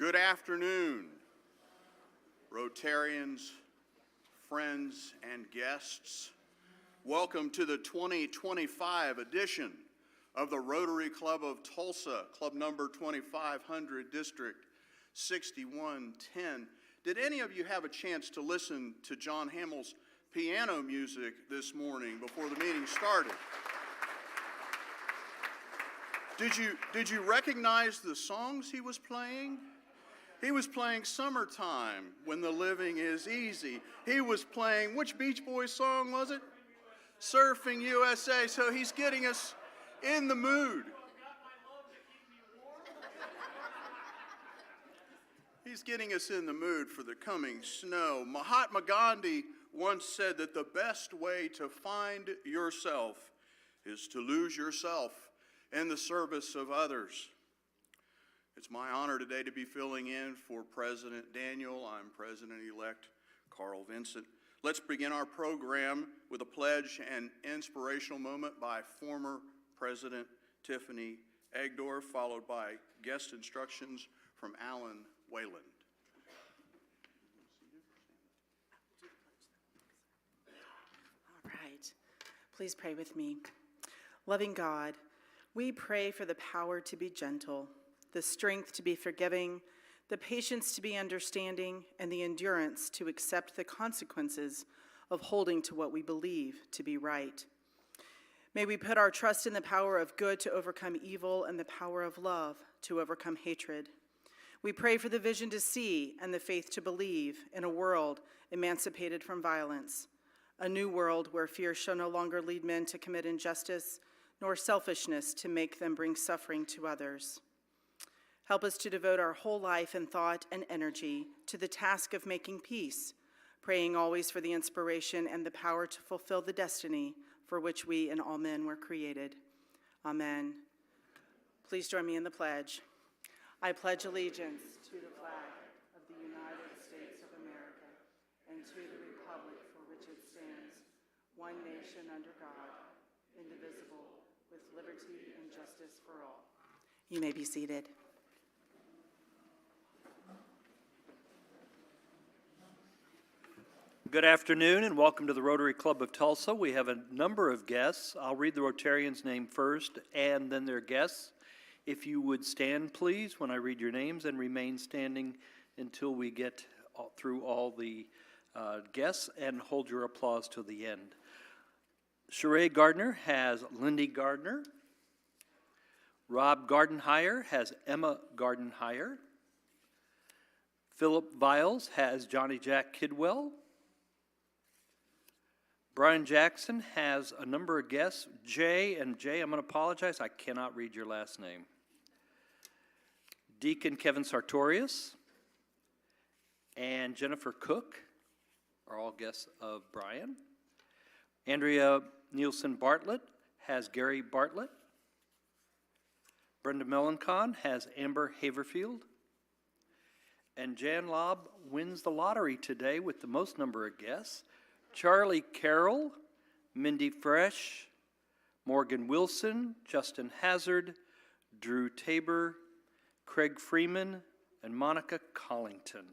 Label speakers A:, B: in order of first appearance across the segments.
A: Good afternoon, Rotarians, friends, and guests. Welcome to the 2025 edition of the Rotary Club of Tulsa, Club number 2500, District 6110. Did any of you have a chance to listen to John Hamill's piano music this morning before the meeting started? Did you recognize the songs he was playing? He was playing Summertime, When the Living is Easy. He was playing, which Beach Boys song was it? Surfing USA. So he's getting us in the mood. He's getting us in the mood for the coming snow. Mahatma Gandhi once said that the best way to find yourself is to lose yourself in the service of others. It's my honor today to be filling in for President Daniel. I'm President-elect Carl Vincent. Let's begin our program with a pledge and inspirational moment by former President Tiffany Egdorf, followed by guest instructions from Alan Wayland.
B: All right, please pray with me. Loving God, we pray for the power to be gentle, the strength to be forgiving, the patience to be understanding, and the endurance to accept the consequences of holding to what we believe to be right. May we put our trust in the power of good to overcome evil and the power of love to overcome hatred. We pray for the vision to see and the faith to believe in a world emancipated from violence, a new world where fear shall no longer lead men to commit injustice, nor selfishness to make them bring suffering to others. Help us to devote our whole life and thought and energy to the task of making peace, praying always for the inspiration and the power to fulfill the destiny for which we and all men were created. Amen. Please join me in the pledge. I pledge allegiance to the flag of the United States of America and to the republic for which it stands, one nation under God, indivisible, with liberty and justice for all. You may be seated.
C: Good afternoon and welcome to the Rotary Club of Tulsa. We have a number of guests. I'll read the Rotarians' name first and then their guests. If you would stand, please, when I read your names, and remain standing until we get through all the guests, and hold your applause till the end. Sheree Gardner has Lindy Gardner. Rob Gardenhire has Emma Gardenhire. Philip Viles has Johnny Jack Kidwell. Brian Jackson has a number of guests. Jay, I'm going to apologize, I cannot read your last name. Deacon Kevin Sartorius and Jennifer Cook are all guests of Brian. Andrea Nielsen Bartlett has Gary Bartlett. Brenda Melancon has Amber Haverfield. And Jan Lobb wins the lottery today with the most number of guests. Charlie Carroll, Mindy Fresh, Morgan Wilson, Justin Hazard, Drew Tabor, Craig Freeman, and Monica Collington.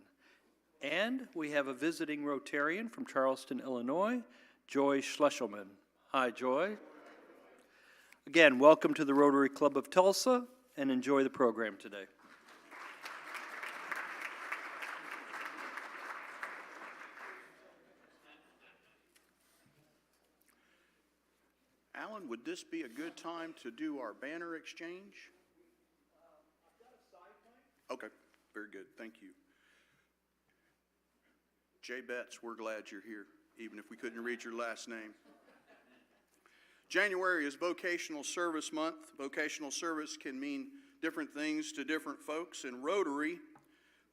C: And we have a visiting Rotarian from Charleston, Illinois, Joy Schlesselman. Hi, Joy. Again, welcome to the Rotary Club of Tulsa, and enjoy the program today.
A: Alan, would this be a good time to do our banner exchange? Okay, very good, thank you. Jay Betts, we're glad you're here, even if we couldn't read your last name. January is Vocational Service Month. Vocational service can mean different things to different folks. In Rotary,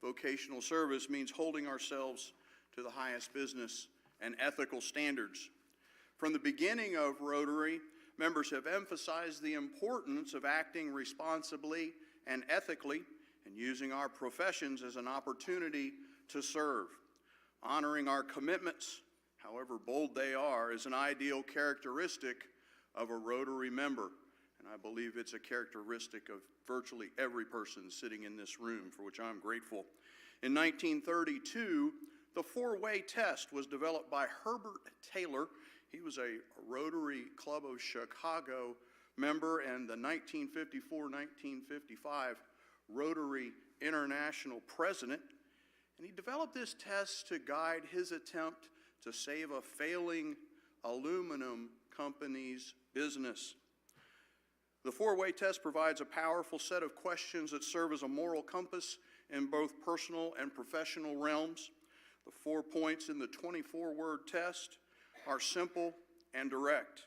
A: vocational service means holding ourselves to the highest business and ethical standards. From the beginning of Rotary, members have emphasized the importance of acting responsibly and ethically and using our professions as an opportunity to serve. Honoring our commitments, however bold they are, is an ideal characteristic of a Rotary member. and I believe it's a characteristic of virtually every person sitting in this room, for which I'm grateful. In 1932, the four-way test was developed by Herbert Taylor. He was a Rotary Club of Chicago member and the 1954-1955 Rotary International president. And he developed this test to guide his attempt to save a failing aluminum company's business. The four-way test provides a powerful set of questions that serve as a moral compass in both personal and professional realms. The 4 points in the 24-word test are simple and direct.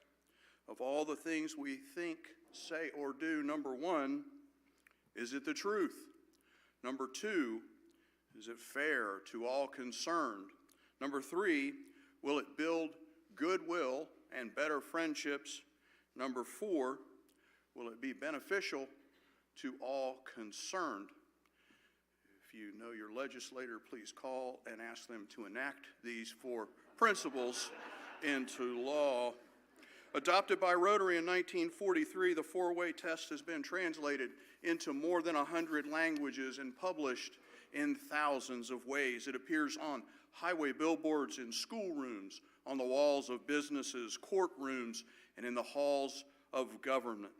A: Of all the things we think, say, or do, number 1, is it the truth? Number 2, is it fair to all concerned? Number 3, will it build goodwill and better friendships? Number 4, will it be beneficial to all concerned? If you know your legislator, please call and ask them to enact these 4 principles into law. Adopted by Rotary in 1943, the four-way test has been translated into more than 100 languages and published in thousands of ways. It appears on highway billboards, in schoolrooms, on the walls of businesses, courtrooms, and in the halls of government.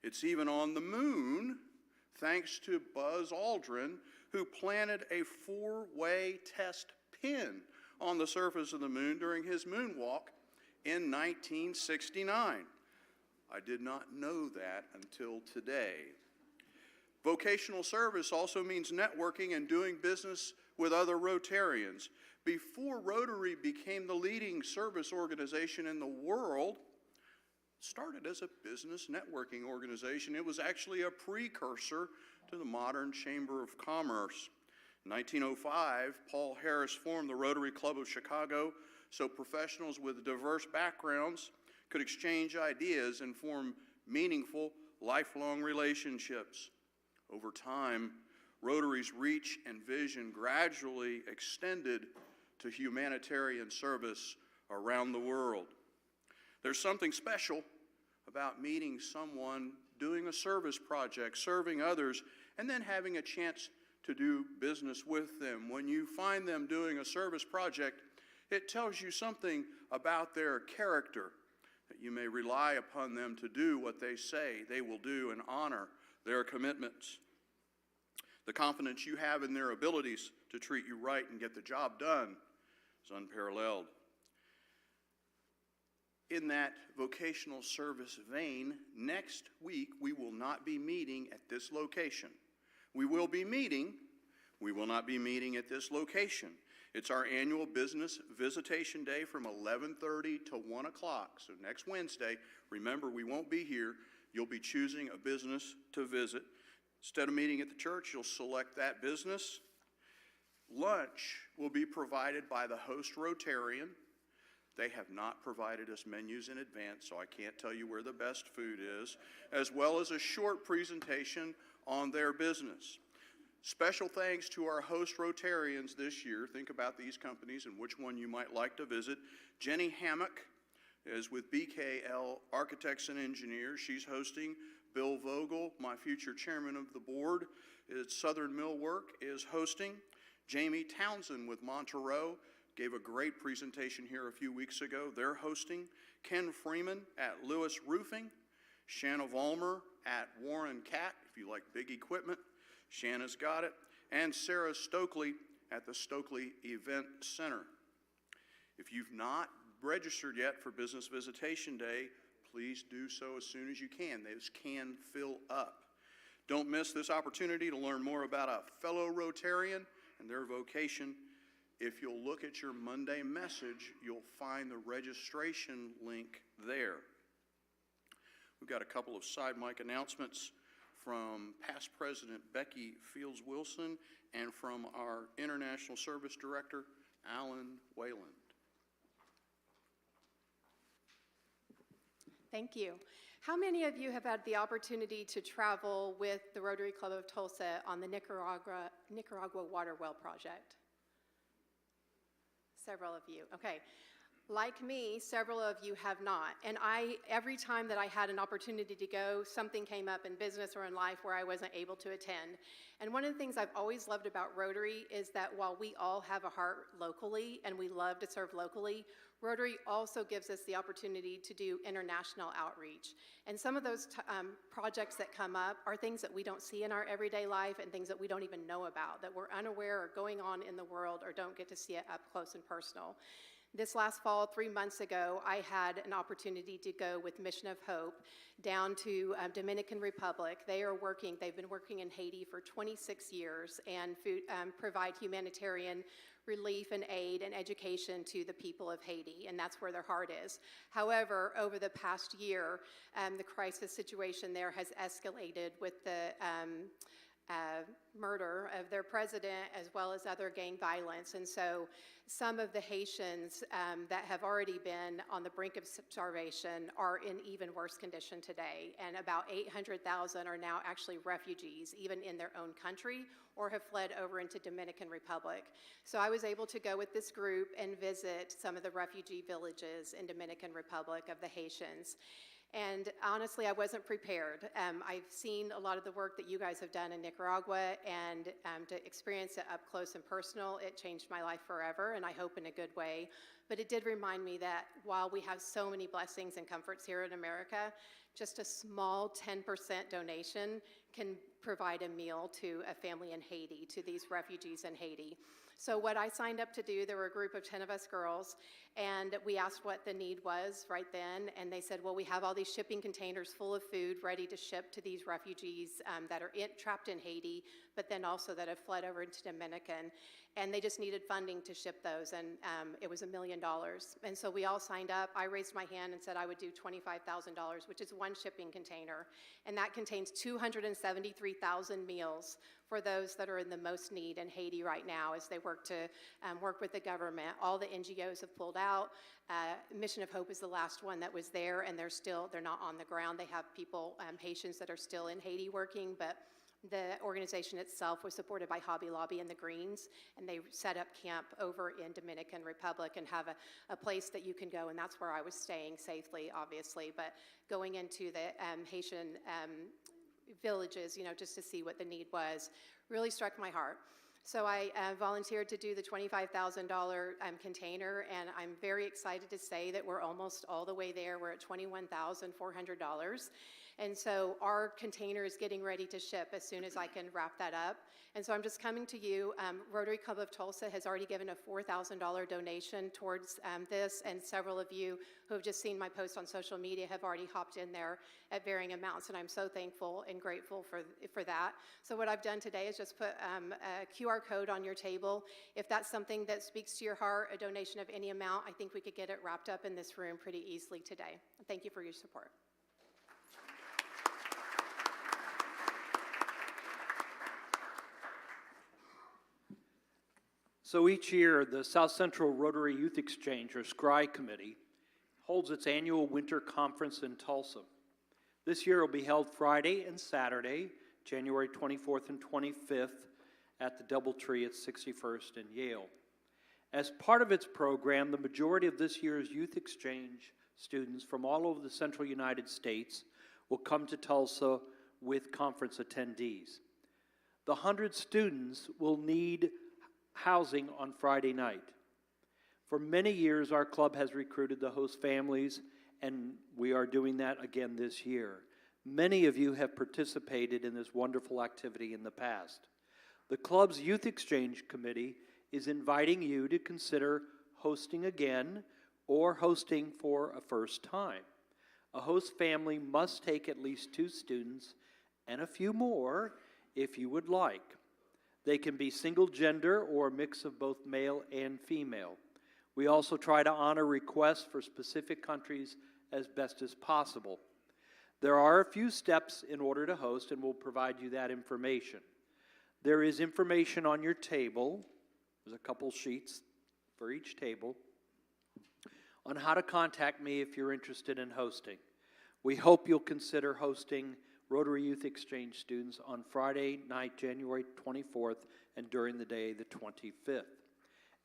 A: It's even on the moon, thanks to Buzz Aldrin, who planted a four-way test pin on the surface of the moon during his moonwalk in 1969. I did not know that until today. Vocational service also means networking and doing business with other Rotarians. Before Rotary became the leading service organization in the world, it started as a business networking organization. It was actually a precursor to the modern Chamber of Commerce. In 1905, Paul Harris formed the Rotary Club of Chicago so professionals with diverse backgrounds could exchange ideas and form meaningful, lifelong relationships. Over time, Rotary's reach and vision gradually extended to humanitarian service around the world. There's something special about meeting someone, doing a service project, serving others, and then having a chance to do business with them. When you find them doing a service project, it tells you something about their character, that you may rely upon them to do what they say they will do and honor their commitments. The confidence you have in their abilities to treat you right and get the job done is unparalleled. In that vocational service vein, next week we will not be meeting at this location. We will be meeting, we will not be meeting at this location. It's our annual business visitation day from 11:30 to 1 o'clock. So next Wednesday, remember, we won't be here. You'll be choosing a business to visit. Instead of meeting at the church, you'll select that business. Lunch will be provided by the host Rotarian. They have not provided us menus in advance, so I can't tell you where the best food is, as well as a short presentation on their business. Special thanks to our host Rotarians this year. Think about these companies and which one you might like to visit. Jenny Hammock is with BKL Architects and Engineers. She's hosting. Bill Vogel, my future chairman of the board, at Southern Millwork, is hosting. Jamie Townsend with Montereau gave a great presentation here a few weeks ago. They're hosting. Ken Freeman at Lewis Roofing. Shanna Vollmer at Warren Cat, if you like big equipment. Shanna's got it. And Sarah Stokely at the Stokely Event Center. If you've not registered yet for Business Visitation Day, please do so as soon as you can. Those can fill up. Don't miss this opportunity to learn more about a fellow Rotarian and their vocation. If you'll look at your Monday message, you'll find the registration link there. We've got a couple of side mic announcements from past President Becky Fields Wilson and from our International Service Director, Alan Wayland.
D: Thank you. How many of you have had the opportunity to travel with the Rotary Club of Tulsa on the Nicaragua Water Well project? Several of you. Okay. Like me, several of you have not. And every time that I had an opportunity to go, something came up in business or in life where I wasn't able to attend. And one of the things I've always loved about Rotary is that while we all have a heart locally and we love to serve locally, Rotary also gives us the opportunity to do international outreach. And some of those projects that come up are things that we don't see in our everyday life and things that we don't even know about, that we're unaware are going on in the world or don't get to see it up close and personal. This last fall, 3 months ago, I had an opportunity to go with Mission of Hope down to Dominican Republic. They've been working in Haiti for 26 years and provide humanitarian relief and aid and education to the people of Haiti, and that's where their heart is. However, over the past year, the crisis situation there has escalated with the murder of their president as well as other gang violence. And so some of the Haitians that have already been on the brink of starvation are in even worse condition today. And about 800,000 are now actually refugees, even in their own country, or have fled over into Dominican Republic. So I was able to go with this group and visit some of the refugee villages in Dominican Republic of the Haitians. And honestly, I wasn't prepared. I've seen a lot of the work that you guys have done in Nicaragua, and to experience it up close and personal, it changed my life forever, and I hope in a good way. But it did remind me that while we have so many blessings and comforts here in America, just a small 10% donation can provide a meal to a family in Haiti, to these refugees in Haiti. So what I signed up to do, there were a group of 10 of us girls, and we asked what the need was right then, and they said, well, we have all these shipping containers full of food ready to ship to these refugees that are trapped in Haiti, but then also that have fled over into Dominican, and they just needed funding to ship those, and it was $1 million. And so we all signed up. I raised my hand and said I would do $25,000, which is one shipping container, and that contains 273,000 meals for those that are in the most need in Haiti right now as they work to work with the government. All the NGOs have pulled out. Mission of Hope is the last one that was there, and they're not on the ground. They have people, Haitians that are still in Haiti working, but the organization itself was supported by Hobby Lobby and the Greens, and they set up camp over in Dominican Republic and have a place that you can go, and that's where I was staying safely, obviously, but going into the Haitian villages, just to see what the need was, really struck my heart. So I volunteered to do the $25,000 container, and I'm very excited to say that we're almost all the way there. We're at $21,400. And so our container is getting ready to ship as soon as I can wrap that up. And so I'm just coming to you. Rotary Club of Tulsa has already given a $4,000 donation towards this, and several of you who have just seen my post on social media have already hopped in there at varying amounts, and I'm so thankful and grateful for that. So what I've done today is just put a QR code on your table. If that's something that speaks to your heart, a donation of any amount, I think we could get it wrapped up in this room pretty easily today. Thank you for your support.
C: So each year, the South Central Rotary Youth Exchange, or SCRI Committee, holds its annual winter conference in Tulsa. This year it will be held Friday and Saturday, January 24th and 25th, at the Doubletree at 61st and Yale. As part of its program, the majority of this year's Youth Exchange students from all over the central United States will come to Tulsa with conference attendees. The 100 students will need housing on Friday night. For many years, our club has recruited the host families, and we are doing that again this year. Many of you have participated in this wonderful activity in the past. The club's Youth Exchange Committee is inviting you to consider hosting again or hosting for a first time. A host family must take at least 2 students and a few more if you would like. They can be single gender or a mix of both male and female. We also try to honor requests for specific countries as best as possible. There are a few steps in order to host, and we'll provide you that information. There is information on your table. There's a couple sheets for each table on how to contact me if you're interested in hosting. We hope you'll consider hosting Rotary Youth Exchange students on Friday night, January 24th, and during the day, the 25th.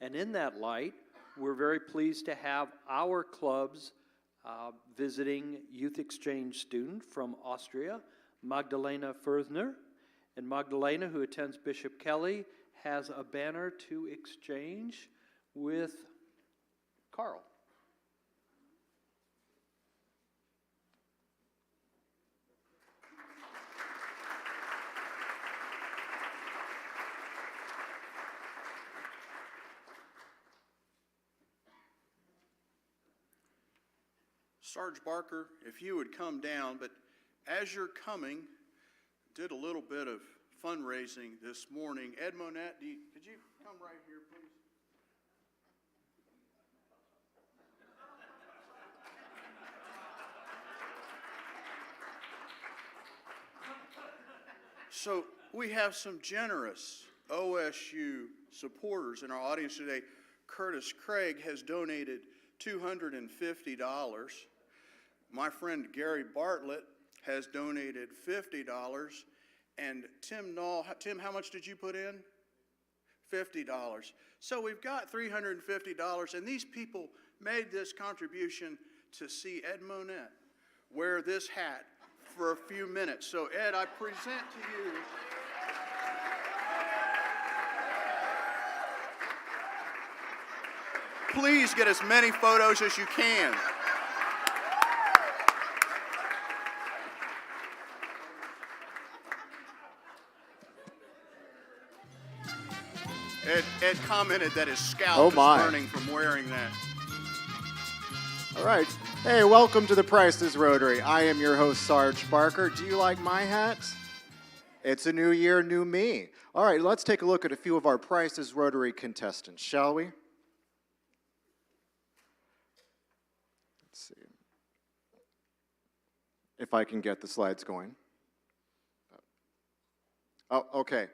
C: And in that light, we're very pleased to have our club's visiting youth exchange student from Austria, Magdalena Furthner. And Magdalena, who attends Bishop Kelly, has a banner to exchange with Carl.
A: Sarge Barker, if you would come down, but as you're coming, did a little bit of fundraising this morning. Ed Monette, could you come right here, please? So we have some generous OSU supporters in our audience today. Curtis Craig has donated $250. My friend Gary Bartlett has donated $50. And Tim Knoll, Tim, how much did you put in? $50. So we've got $350, and these people made this contribution to see Ed Monette wear this hat for a few minutes. So Ed, I present to you please get as many photos as you can. Ed commented that his scalp is burning from wearing that.
E: All right. Hey, welcome to the Prices Rotary. I am your host, Sarge Barker. Do you like my hat? It's a new year, new me. All right, let's take a look at a few of our Prices Rotary contestants, shall we? Let's see if I can get the slides going. Oh, okay.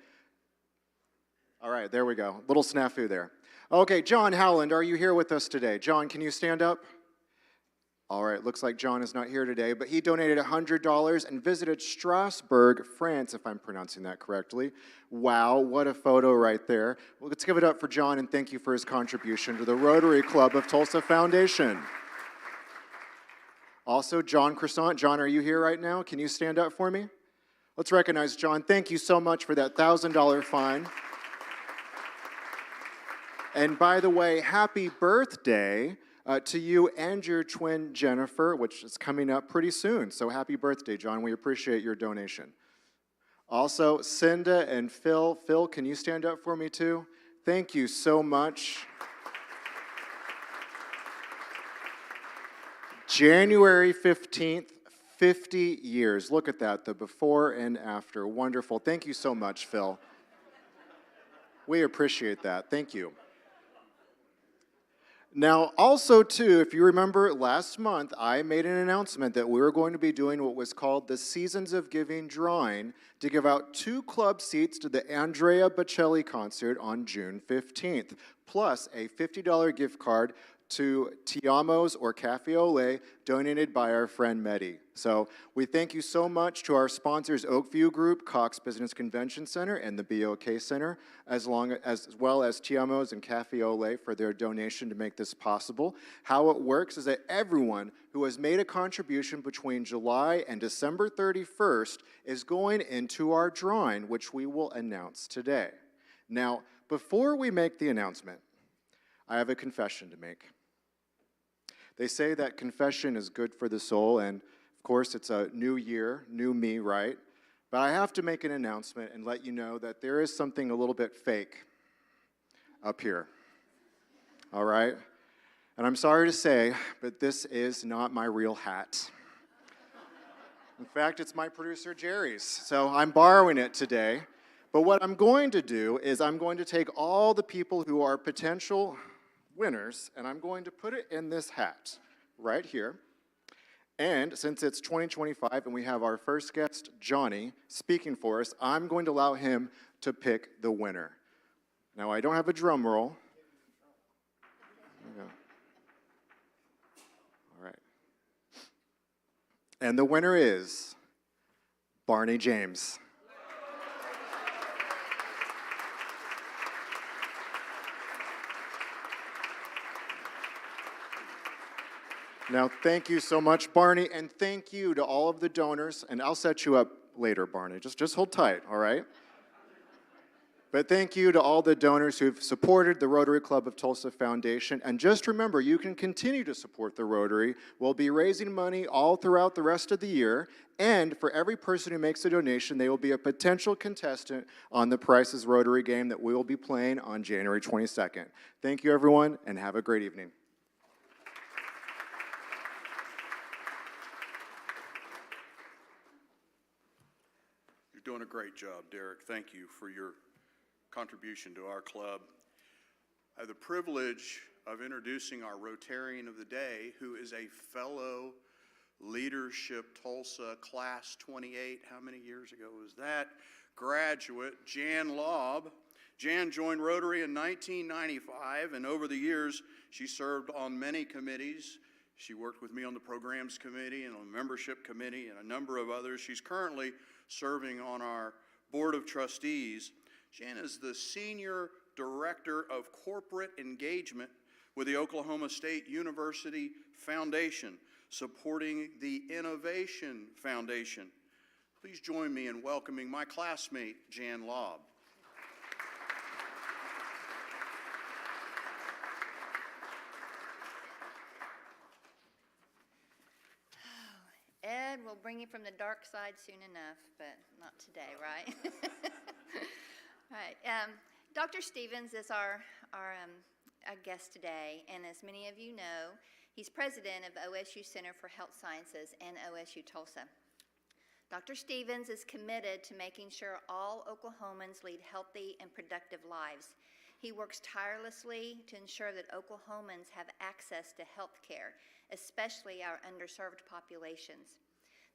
E: All right, there we go. Little snafu there. Okay, John Howland, are you here with us today? John, can you stand up? All right, looks like John is not here today, but he donated $100 and visited Strasbourg, France, if I'm pronouncing that correctly. Wow, what a photo right there. Well, let's give it up for John and thank you for his contribution to the Rotary Club of Tulsa Foundation. Also, John Croissant. John, are you here right now? Can you stand up for me? Let's recognize John. Thank you so much for that $1,000 fine. And by the way, happy birthday to you and your twin Jennifer, which is coming up pretty soon. So happy birthday, John. We appreciate your donation. Also, Cinda and Phil. Phil, can you stand up for me too? Thank you so much. January 15th, 50 years. Look at that, the before and after. Wonderful. Thank you so much, Phil. We appreciate that. Thank you. Now, also, too, if you remember last month, I made an announcement that we were going to be doing what was called the Seasons of Giving drawing to give out 2 club seats to the Andrea Bocelli concert on June 15th, plus a $50 gift card to Tiamo's or Cafe Ole, donated by our friend Mehdi. So we thank you so much to our sponsors, Oakview Group, Cox Business Convention Center, and the BOK Center, as well as Tiamo's and Cafe Ole for their donation to make this possible. How it works is that everyone who has made a contribution between July and December 31st is going into our drawing, which we will announce today. Now, before we make the announcement, I have a confession to make. They say that confession is good for the soul, and of course, it's a new year, new me, right? But I have to make an announcement and let you know that there is something a little bit fake up here, all right? And I'm sorry to say, but this is not my real hat. In fact, it's my producer Jerry's, so I'm borrowing it today. But what I'm going to do is I'm going to take all the people who are potential winners, and I'm going to put it in this hat right here. And since it's 2025 and we have our first guest, Johnny, speaking for us, I'm going to allow him to pick the winner. Now, I don't have a drum roll. There we go. All right. And the winner is Barney James. Now, thank you so much, Barney, and thank you to all of the donors, and I'll set you up later, Barney. Just hold tight, all right? But thank you to all the donors who've supported the Rotary Club of Tulsa Foundation. And just remember, you can continue to support the Rotary. We'll be raising money all throughout the rest of the year. And for every person who makes a donation, they will be a potential contestant on the Price is Rotary game that we will be playing on January 22nd. Thank you, everyone, and have a great evening.
A: You're doing a great job, Derek. Thank you for your contribution to our club. I have the privilege of introducing our Rotarian of the Day, who is a fellow Leadership Tulsa Class 28, how many years ago was that? Graduate, Jan Laub. Jan joined Rotary in 1995, and over the years, she served on many committees. She worked with me on the Programs Committee and on the Membership Committee and a number of others. She's currently serving on our Board of Trustees. Jan is the Senior Director of Corporate Engagement with the Oklahoma State University Foundation, supporting the Innovation Foundation. Please join me in welcoming my classmate, Jan Laub.
F: Ed will bring you from the dark side soon enough, but not today, right? All right. Dr. Stevens is our guest today, and as many of you know, he's president of OSU Center for Health Sciences and OSU Tulsa. Dr. Stevens is committed to making sure all Oklahomans lead healthy and productive lives. He works tirelessly to ensure that Oklahomans have access to health care, especially our underserved populations.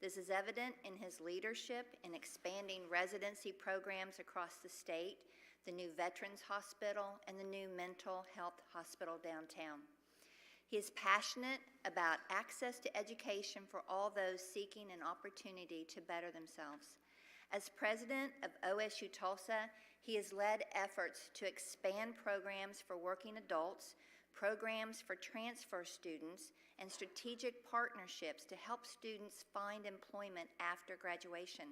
F: This is evident in his leadership in expanding residency programs across the state, the new Veterans Hospital, and the new Mental Health Hospital downtown. He is passionate about access to education for all those seeking an opportunity to better themselves. As president of OSU Tulsa, he has led efforts to expand programs for working adults, programs for transfer students, and strategic partnerships to help students find employment after graduation.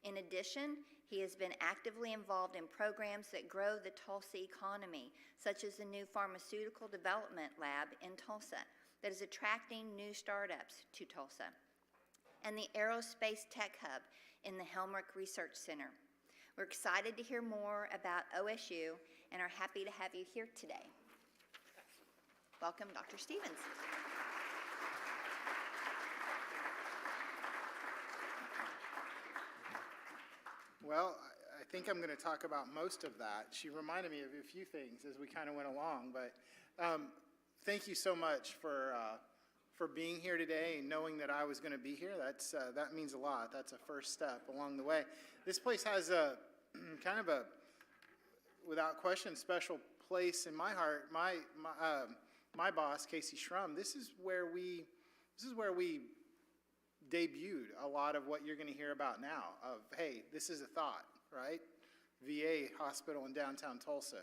F: In addition, he has been actively involved in programs that grow the Tulsa economy, such as the new Pharmaceutical Development Lab in Tulsa that is attracting new startups to Tulsa, and the Aerospace Tech Hub in the Helmerich Research Center. We're excited to hear more about OSU and are happy to have you here today. Welcome, Dr. Stevens.
G: Well, I think I'm going to talk about most of that. She reminded me of a few things as we kind of went along, but thank you so much for being here today and knowing that I was going to be here. That means a lot. That's a first step along the way. This place has a kind of a, without question, special place in my heart. My boss, Casey Schrum, this is where we debuted a lot of what you're going to hear about now of, hey, this is a thought, right? VA hospital in downtown Tulsa,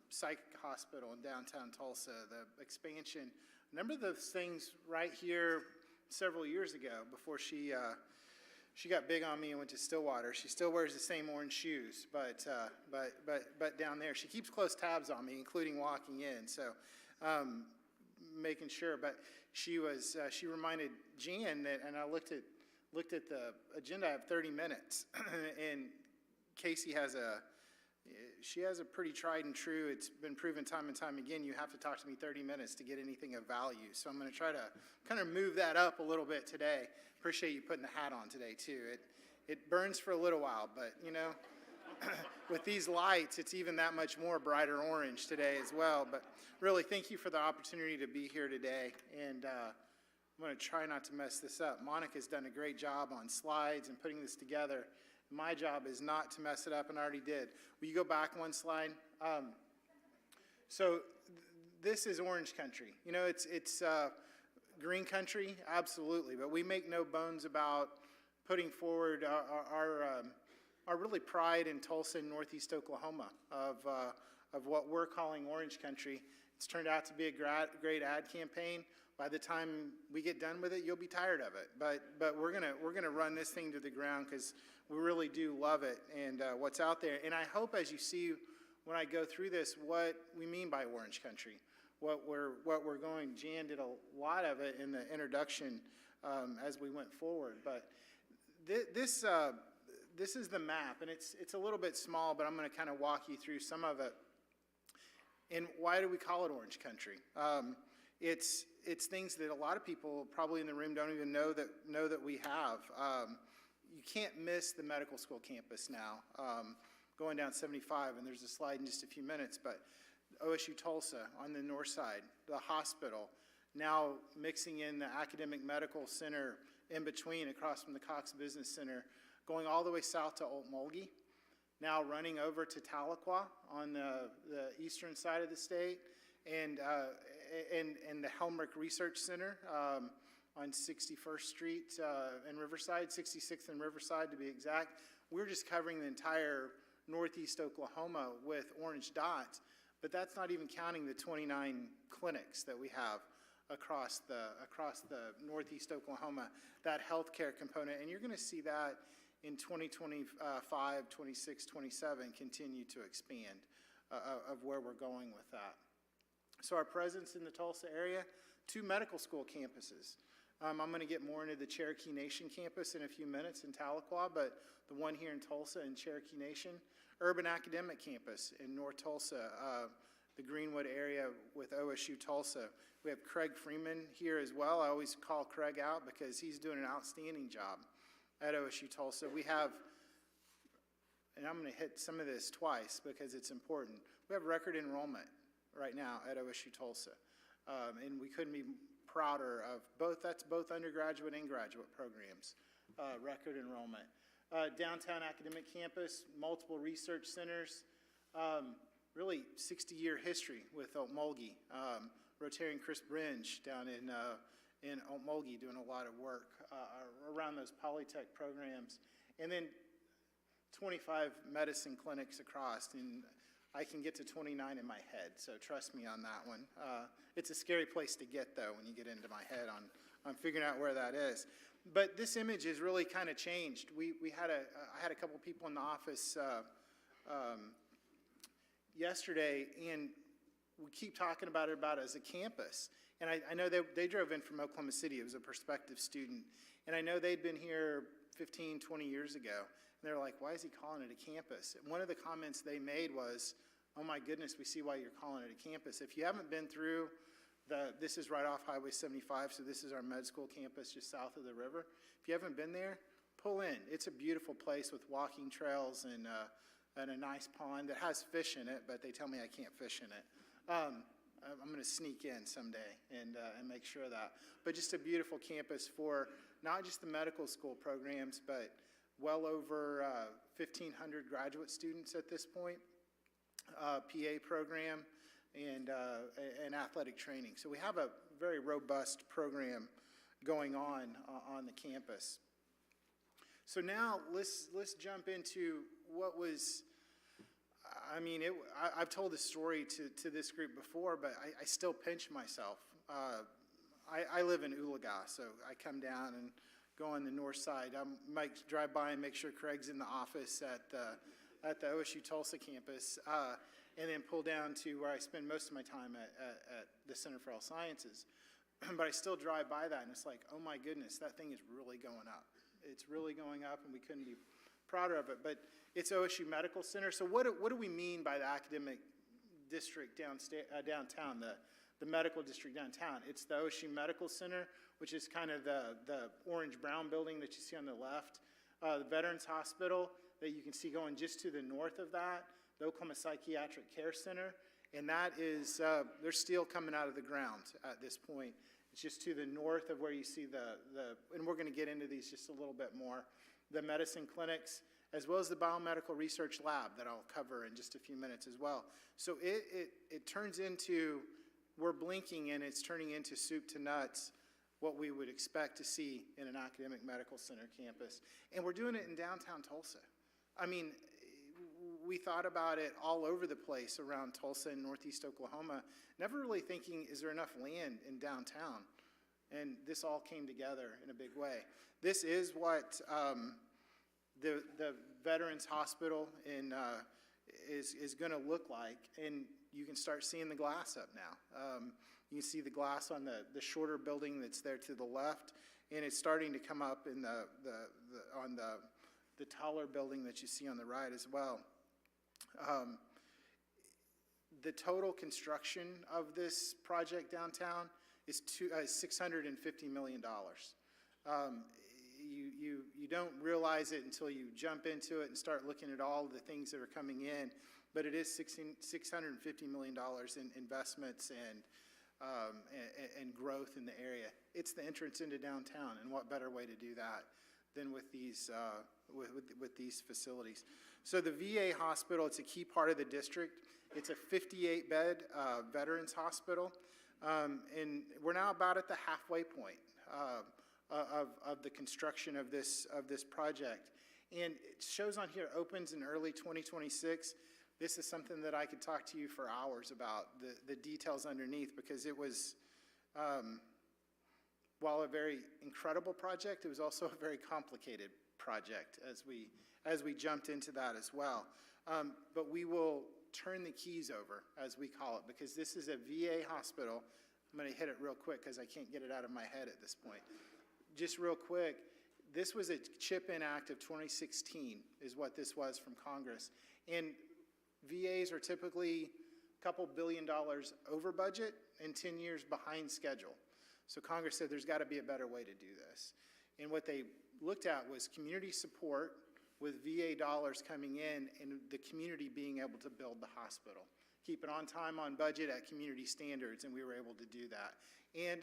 G: psych hospital in downtown Tulsa, the expansion, a number of those things right here several years ago before she got big on me and went to Stillwater. She still wears the same orange shoes, but down there, she keeps close tabs on me, including walking in, so making sure, but she reminded Jan that, and I looked at the agenda. I have 30 minutes, and Casey has a pretty tried and true. It's been proven time and time again. You have to talk to me 30 minutes to get anything of value. So I'm going to try to kind of move that up a little bit today. Appreciate you putting the hat on today too. It burns for a little while, but you know, with these lights, it's even that much more brighter orange today as well. But really, thank you for the opportunity to be here today. And I'm going to try not to mess this up. Monica's done a great job on slides and putting this together. My job is not to mess it up, and I already did. Will you go back one slide? So this is orange country. You know, it's green country, absolutely. But we make no bones about putting forward our really pride in Tulsa and Northeast Oklahoma of what we're calling orange country. It's turned out to be a great ad campaign. By the time we get done with it, you'll be tired of it. But we're gonna run this thing to the ground because we really do love it and what's out there. And I hope as you see when I go through this what we mean by Orange Country, what we're going. Jan did a lot of it in the introduction as we went forward. But this is the map, and it's a little bit small, but I'm going to kind of walk you through some of it. And why do we call it Orange Country? It's things that a lot of people probably in the room don't even know that we have. You can't miss the medical school campus now, going down 75, and there's a slide in just a few minutes, but OSU Tulsa on the north side, the hospital, now mixing in the academic medical center in between across from the Cox Business Center, going all the way south to Okmulgee, now running over to Tahlequah on the eastern side of the state, and the Helmrich Research Center on 61st Street in Riverside, 66th and Riverside to be exact. We're just covering the entire northeast Oklahoma with orange dots, but that's not even counting the 29 clinics that we have across the northeast Oklahoma, that healthcare component. And you're going to see that in 2025, 26, 27 continue to expand of where we're going with that. So our presence in the Tulsa area, 2 medical school campuses. I'm going to get more into the Cherokee Nation campus in a few minutes in Tahlequah, but the one here in Tulsa in Cherokee Nation. Urban Academic Campus in North Tulsa, the Greenwood area with OSU Tulsa. We have Craig Freeman here as well. I always call Craig out because he's doing an outstanding job at OSU Tulsa. We have, and I'm going to hit some of this twice because it's important, we have record enrollment right now at OSU Tulsa. And we couldn't be prouder of both, that's both undergraduate and graduate programs, record enrollment. Downtown academic campus, multiple research centers, really 60-year history with Okmulgee. Rotarian Chris Bringe down in Okmulgee doing a lot of work around those polytech programs. And then 25 medicine clinics across, and I can get to 29 in my head, so trust me on that one. It's a scary place to get, though, when you get into my head on figuring out where that is. But this image has really kind of changed. I had a couple people in the office yesterday, and we keep talking about it as a campus. And I know they drove in from Oklahoma City. It was a prospective student. And I know they'd been here 15, 20 years ago. And they're like, why is he calling it a campus? And one of the comments they made was, oh my goodness, we see why you're calling it a campus. If you haven't been through this is right off Highway 75, so this is our med school campus just south of the river. If you haven't been there, pull in. It's a beautiful place with walking trails and a nice pond that has fish in it, but they tell me I can't fish in it. I'm going to sneak in someday and make sure of that. But just a beautiful campus for not just the medical school programs, but well over 1,500 graduate students at this point, PA program, and athletic training. So we have a very robust program going on the campus. So now let's jump into what was, I've told this story to this group before, but I still pinch myself. I live in Oologah, so I come down and go on the north side. I might drive by and make sure Craig's in the office at the OSU Tulsa campus, and then pull down to where I spend most of my time at the Center for Health Sciences. But I still drive by that, and it's like, oh my goodness, that thing is really going up. It's really going up, and we couldn't be prouder of it. But it's OSU Medical Center. So what do we mean by the academic district downtown, the medical district downtown? It's the OSU Medical Center, which is kind of the orange-brown building that you see on the left. The Veterans Hospital that you can see going just to the north of that, the Oklahoma Psychiatric Care Center, and that is, they're still coming out of the ground at this point. It's just to the north of where you see and we're going to get into these just a little bit more, the medicine clinics, as well as the biomedical research lab that I'll cover in just a few minutes as well. So it turns into, we're blinking and it's turning into soup to nuts, what we would expect to see in an academic medical center campus. And we're doing it in downtown Tulsa. I mean, we thought about it all over the place around Tulsa and northeast Oklahoma, never really thinking, is there enough land in downtown And this all came together in a big way. This is what the Veterans Hospital is going to look like, and you can start seeing the glass up now. You can see the glass on the shorter building that's there to the left, and it's starting to come up in on the taller building that you see on the right as well. The total construction of this project downtown is $650 million. You don't realize it until you jump into it and start looking at all of the things that are coming in, but it is $650 million in investments and growth in the area. It's the entrance into downtown, and what better way to do that than with these facilities. So the VA hospital, it's a key part of the district. It's a 58-bed veterans hospital, and we're now about at the halfway point of the construction of this project. And it shows on here, opens in early 2026. This is something that I could talk to you for hours about, the details underneath, because it was, while a very incredible project, it was also a very complicated project as we jumped into that as well. But we will turn the keys over, as we call it, because this is a VA hospital. I'm going to hit it real quick because I can't get it out of my head at this point. Just real quick, this was a chip-in act of 2016 is what this was from Congress. And VAs are typically a couple $1 billion over budget and 10 years behind schedule. So Congress said there's got to be a better way to do this. And what they looked at was community support with VA dollars coming in and the community being able to build the hospital. Keep it on time, on budget, at community standards, and we were able to do that. And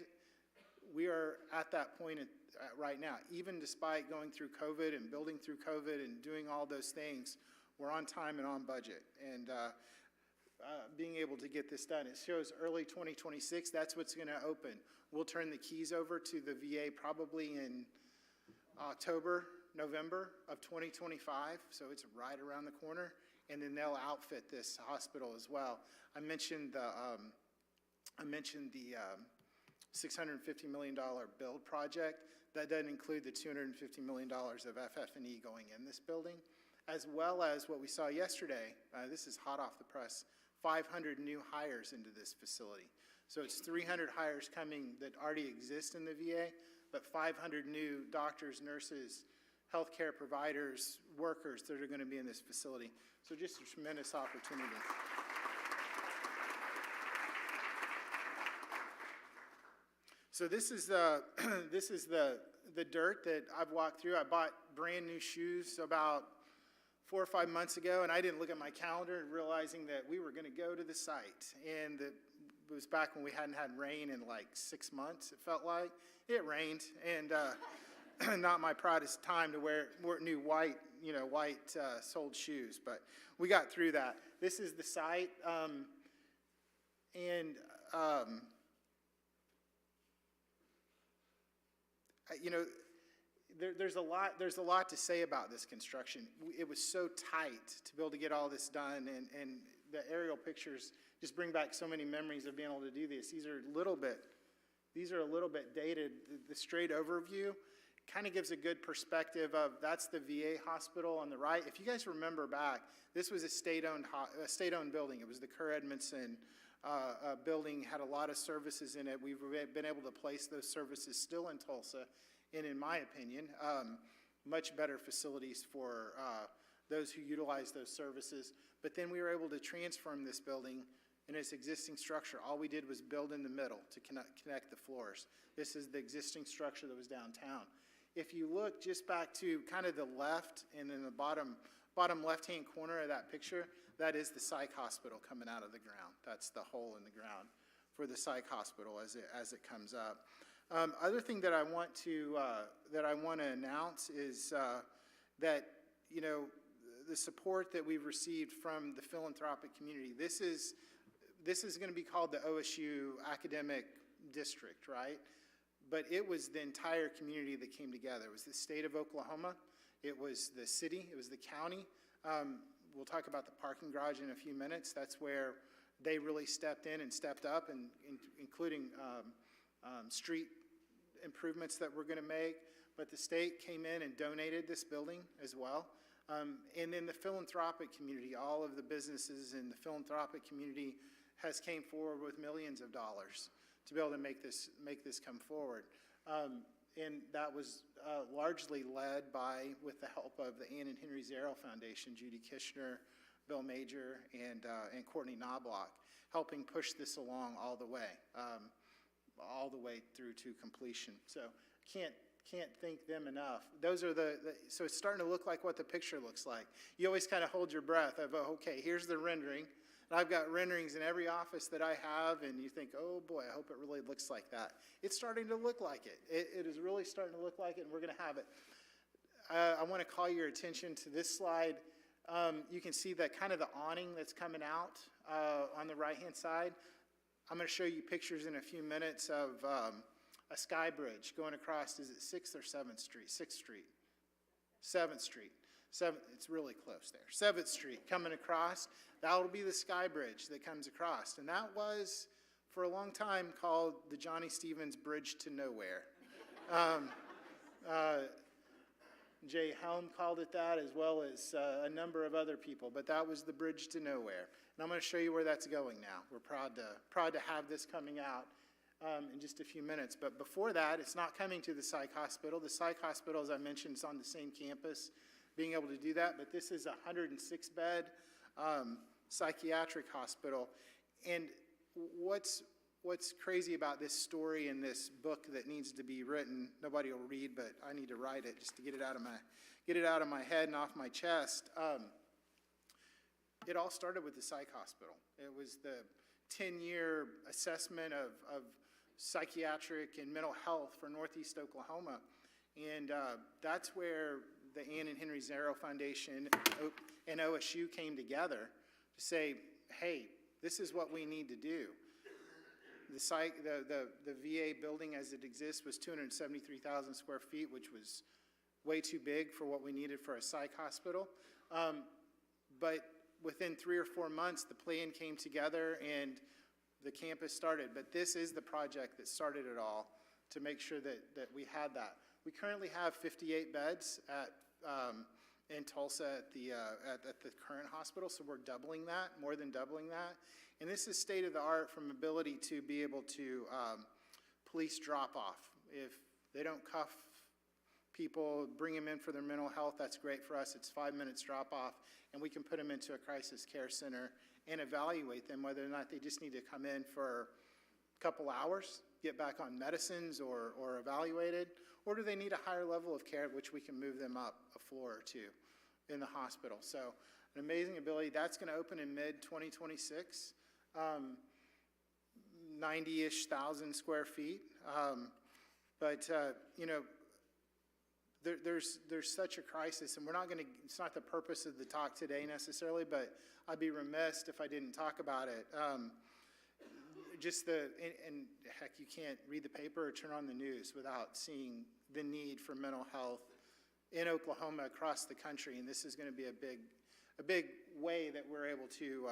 G: we are at that point right now. Even despite going through COVID and building through COVID and doing all those things, we're on time and on budget. And being able to get this done. It shows early 2026, that's what's going to open. We'll turn the keys over to the VA probably in October, November of 2025, so it's right around the corner, and then they'll outfit this hospital as well. I mentioned the $650 million build project. That doesn't include the $250 million of FF&E going in this building, as well as what we saw yesterday. This is hot off the press, 500 new hires into this facility. So it's 300 hires coming that already exist in the VA, but 500 new doctors, nurses, healthcare providers, workers that are going to be in this facility. So just a tremendous opportunity. So this is the dirt that I've walked through. I bought brand new shoes about 4 or 5 months ago, and I didn't look at my calendar and realizing that we were going to go to the site. And it was back when we hadn't had rain in like 6 months, it felt like. It rained, and not my proudest time to wear new white soled shoes, but we got through that. This is the site, there's a lot to say about this construction. It was so tight to be able to get all this done, and the aerial pictures just bring back so many memories of being able to do this. These are a little bit dated. The straight overview kind of gives a good perspective of, that's the VA hospital on the right. If you guys remember back, this was a state-owned building. It was the Kerr Edmondson building, had a lot of services in it. We've been able to place those services still in Tulsa, and in my opinion, much better facilities for those who utilize those services. But then we were able to transform this building in its existing structure. All we did was build in the middle to connect the floors. This is the existing structure that was downtown. If you look just back to kind of the left and in the bottom left-hand corner of that picture, that is the psych hospital coming out of the ground. That's the hole in the ground for the psych hospital as it comes up. Other thing that I want to announce is that the support that we've received from the philanthropic community. This is going to be called the OSU Academic District, right? But it was the entire community that came together. It was the state of Oklahoma. It was the city. It was the county. We'll talk about the parking garage in a few minutes. That's where they really stepped in and stepped up, and including street improvements that we're going to make, but the state came in and donated this building as well. And then the philanthropic community, all of the businesses in the philanthropic community has came forward with millions of dollars to be able to make this come forward. And that was largely led with the help of the Ann and Henry Zarrow Foundation, Judy Kishner, Bill Major, and Courtney Knobloch, helping push this along all the way through to completion. So can't thank them enough. Those are so it's starting to look like what the picture looks like. You always kind of hold your breath of, oh, okay, here's the rendering. And I've got renderings in every office that I have, and you think, oh boy, I hope it really looks like that. It's starting to look like it. It is really starting to look like it, and we're going to have it. I want to call your attention to this slide. You can see that kind of the awning that's coming out on the right-hand side. I'm going to show you pictures in a few minutes of a sky bridge going across, is it 6th or 7th Street? 6th Street. 7th Street. It's really close there. 7th Street coming across. That will be the sky bridge that comes across. And that was, for a long time, called the Johnny Stevens Bridge to Nowhere. Jay Helm called it that, as well as a number of other people. But that was the bridge to nowhere. And I'm going to show you where that's going now. We're proud to have this coming out in just a few minutes. But before that, it's not coming to the psych hospital. The psych hospital, as I mentioned, is on the same campus, being able to do that. But this is a 106-bed psychiatric hospital. And what's crazy about this story and this book that needs to be written, nobody will read, but I need to write it just to get it out of my head and off my chest. It all started with the psych hospital. It was the 10-year assessment of psychiatric and mental health for Northeast Oklahoma. And that's where the Ann and Henry Zarrow Foundation and OSU came together to say, hey, this is what we need to do. The VA building as it exists was 273,000 square feet, which was way too big for what we needed for a psych hospital. But within 3 or 4 months, the plan came together and the campus started. But this is the project that started it all to make sure that we had that. We currently have 58 beds in Tulsa at the current hospital, so we're doubling that, more than doubling that. And this is state of the art from ability to be able to police drop off. If they don't cuff people, bring them in for their mental health, that's great for us. It's 5 minutes drop off, and we can put them into a crisis care center and evaluate them whether or not they just need to come in for a couple hours, get back on medicines or evaluated, or do they need a higher level of care, which we can move them up a floor or two in the hospital. So an amazing ability. That's going to open in mid-2026, 90-ish thousand square feet. There's such a crisis, and we're not going to, it's not the purpose of the talk today necessarily, but I'd be remiss if I didn't talk about it. And heck, you can't read the paper or turn on the news without seeing the need for mental health in Oklahoma, across the country, and this is going to be a big way that we're able to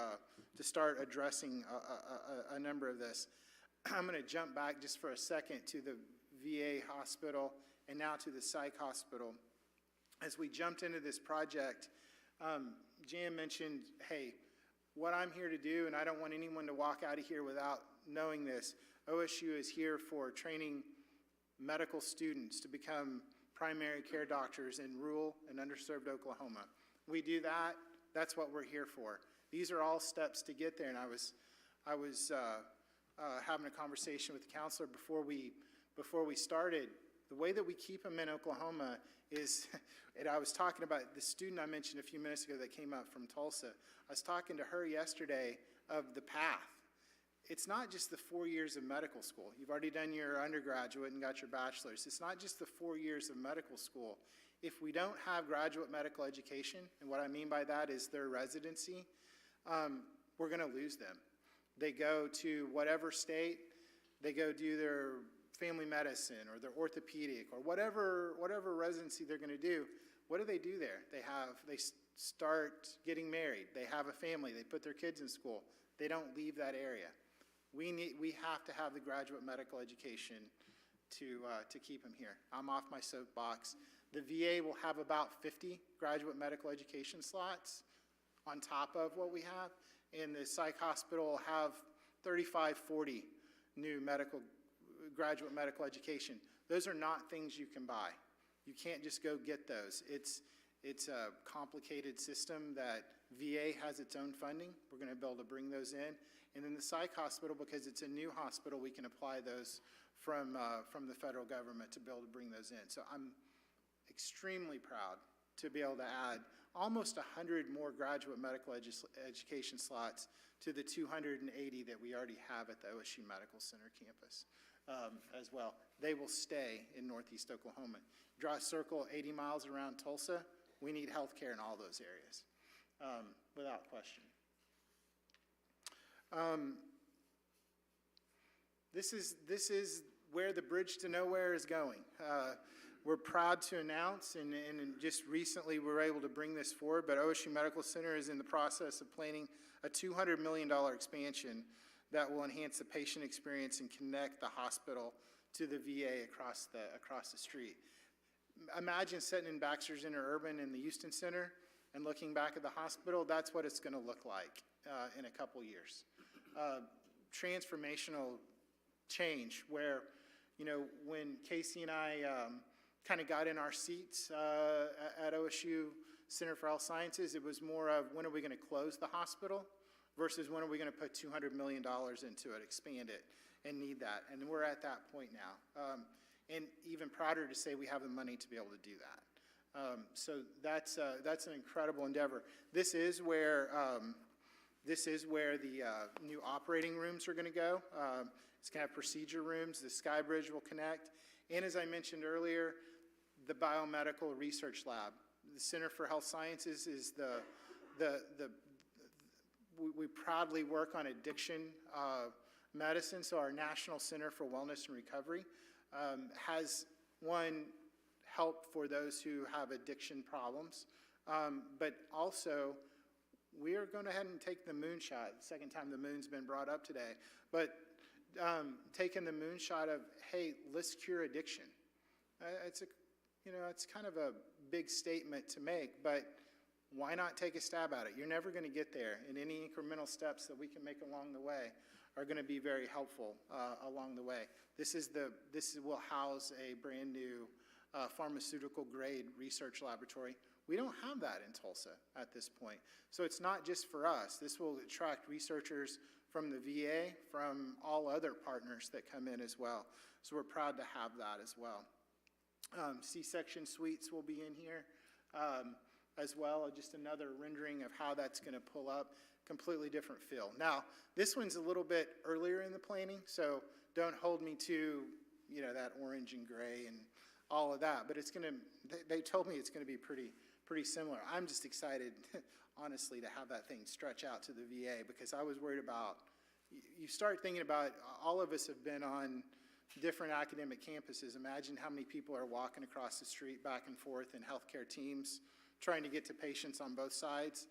G: start addressing a number of this. I'm going to jump back just for a second to the VA hospital and now to the psych hospital. As we jumped into this project, Jan mentioned, hey, what I'm here to do, and I don't want anyone to walk out of here without knowing this, OSU is here for training medical students to become primary care doctors in rural and underserved Oklahoma. We do that, that's what we're here for. These are all steps to get there, and I was having a conversation with the counselor before we started. The way that we keep them in Oklahoma is, and I was talking about the student I mentioned a few minutes ago that came up from Tulsa. I was talking to her yesterday of the path. It's not just the 4 years of medical school. You've already done your undergraduate and got your bachelor's. It's not just the 4 years of medical school. If we don't have graduate medical education, and what I mean by that is their residency, we're going to lose them. They go to whatever state, they go do their family medicine or their orthopedic or whatever residency they're going to do. What do they do there? They start getting married. They have a family. They put their kids in school. They don't leave that area. We have to have the graduate medical education to keep them here. I'm off my soapbox. The VA will have about 50 graduate medical education slots on top of what we have, and the psych hospital will have 35, 40 new graduate medical education. Those are not things you can buy. You can't just go get those. It's a complicated system that VA has its own funding. We're going to be able to bring those in. And then the psych hospital, because it's a new hospital, we can apply those from the federal government to be able to bring those in. So I'm extremely proud to be able to add almost 100 more graduate medical education slots to the 280 that we already have at the OSU Medical Center campus as well. They will stay in Northeast Oklahoma. Draw a circle 80 miles around Tulsa. We need health care in all those areas, without question. This is where the bridge to nowhere is going. We're proud to announce, and just recently we were able to bring this forward, but OSU Medical Center is in the process of planning a $200 million expansion that will enhance the patient experience and connect the hospital to the VA across the street. Imagine sitting in Baxter's Interurban in the Houston Center and looking back at the hospital. That's what it's going to look like in a couple years. Transformational change where, you know, when Casey and I kind of got in our seats at OSU Center for Health Sciences, it was more of when are we going to close the hospital versus when are we going to put $200 million into it, expand it, and need that. And we're at that point now. And even prouder to say we have the money to be able to do that. So that's an incredible endeavor. This is where the new operating rooms are going to go. It's going to have procedure rooms. The Sky Bridge will connect. And as I mentioned earlier, the Biomedical Research Lab. The Center for Health Sciences is we proudly work on addiction medicine. So our National Center for Wellness and Recovery has help for those who have addiction problems, but also we are going to head and take the moonshot. The second time the moon's been brought up today, but taking the moonshot of, hey, let's cure addiction. It's kind of a big statement to make, but why not take a stab at it? You're never going to get there, and any incremental steps that we can make along the way are going to be very helpful along the way. This will house a brand new pharmaceutical grade research laboratory. We don't have that in Tulsa at this point. So it's not just for us. This will attract researchers from the VA, from all other partners that come in as well. So we're proud to have that as well. C-section suites will be in here as well. Just another rendering of how that's going to pull up. Completely different feel. Now, this one's a little bit earlier in the planning, so don't hold me to, that orange and gray and all of that, but they told me it's going to be pretty similar. I'm just excited, honestly, to have that thing stretch out to the VA, because I was worried about, you start thinking about, all of us have been on different academic campuses. Imagine how many people are walking across the street back and forth in healthcare teams, trying to get to patients on both sides,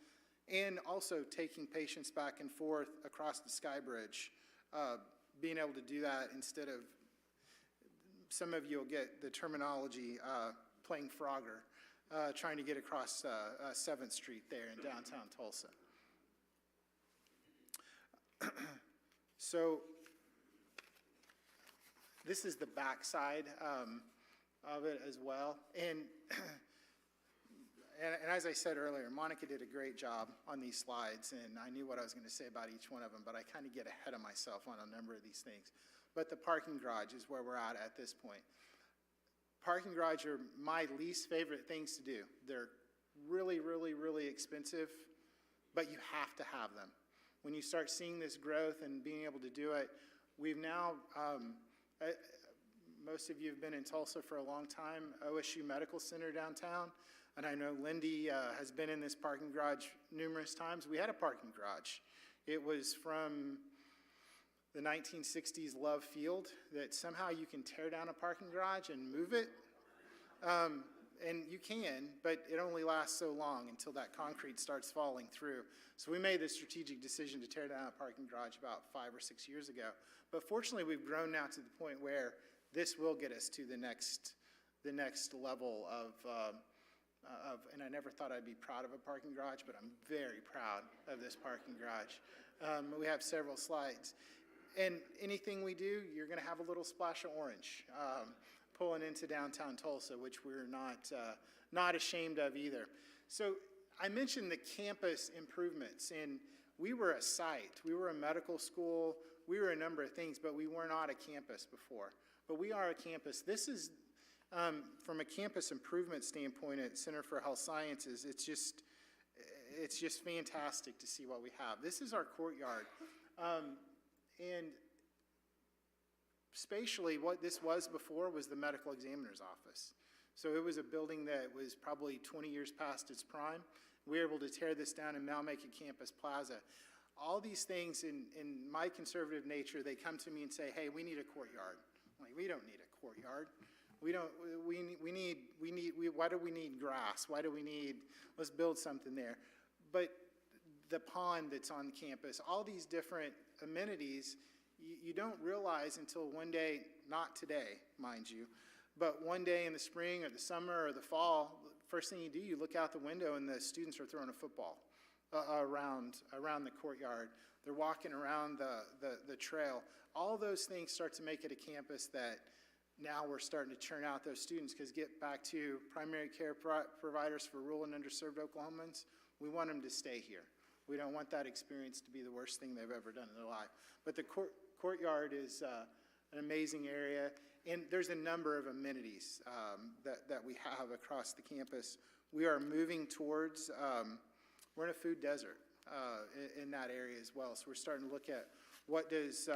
G: and also taking patients back and forth across the Sky Bridge, being able to do that instead of, some of you will get the terminology, playing Frogger, trying to get across 7th Street there in downtown Tulsa. So this is the backside of it as well. And as I said earlier, Monica did a great job on these slides, and I knew what I was going to say about each one of them, but I kind of get ahead of myself on a number of these things. But the parking garage is where we're at this point. Parking garage are my least favorite things to do. They're really, really, really expensive, but you have to have them. When you start seeing this growth and being able to do it, we've now, most of you have been in Tulsa for a long time, OSU Medical Center downtown, and I know Lindy has been in this parking garage numerous times. We had a parking garage. It was from the 1960s Love Field, that somehow you can tear down a parking garage and move it. And you can, but it only lasts so long until that concrete starts falling through. So we made the strategic decision to tear down a parking garage about 5 or 6 years ago. But fortunately, we've grown now to the point where this will get us to the next level and I never thought I'd be proud of a parking garage, but I'm very proud of this parking garage. We have several slides. And anything we do, you're going to have a little splash of orange pulling into downtown Tulsa, which we're not ashamed of either. So I mentioned the campus improvements, and we were a site. We were a medical school. We were a number of things, but we were not a campus before. But we are a campus. This is, from a campus improvement standpoint at Center for Health Sciences, it's just fantastic to see what we have. This is our courtyard. And spatially, what this was before was the medical examiner's office. So it was a building that was probably 20 years past its prime. We were able to tear this down and now make a campus plaza. All these things, in my conservative nature, they come to me and say, hey, we need a courtyard. I'm like, we don't need a courtyard. Why do we need grass? Why do we need, let's build something there. But the pond that's on campus, all these different amenities, you don't realize until one day, not today, mind you, but one day in the spring or the summer or the fall, first thing you do, you look out the window and the students are throwing a football around the courtyard. They're walking around the trail. All those things start to make it a campus that now we're starting to churn out those students, because get back to primary care providers for rural and underserved Oklahomans, we want them to stay here. We don't want that experience to be the worst thing they've ever done in their life. But the courtyard is an amazing area, and there's a number of amenities that we have across the campus. We are moving towards, we're in a food desert in that area as well. So we're starting to look at what does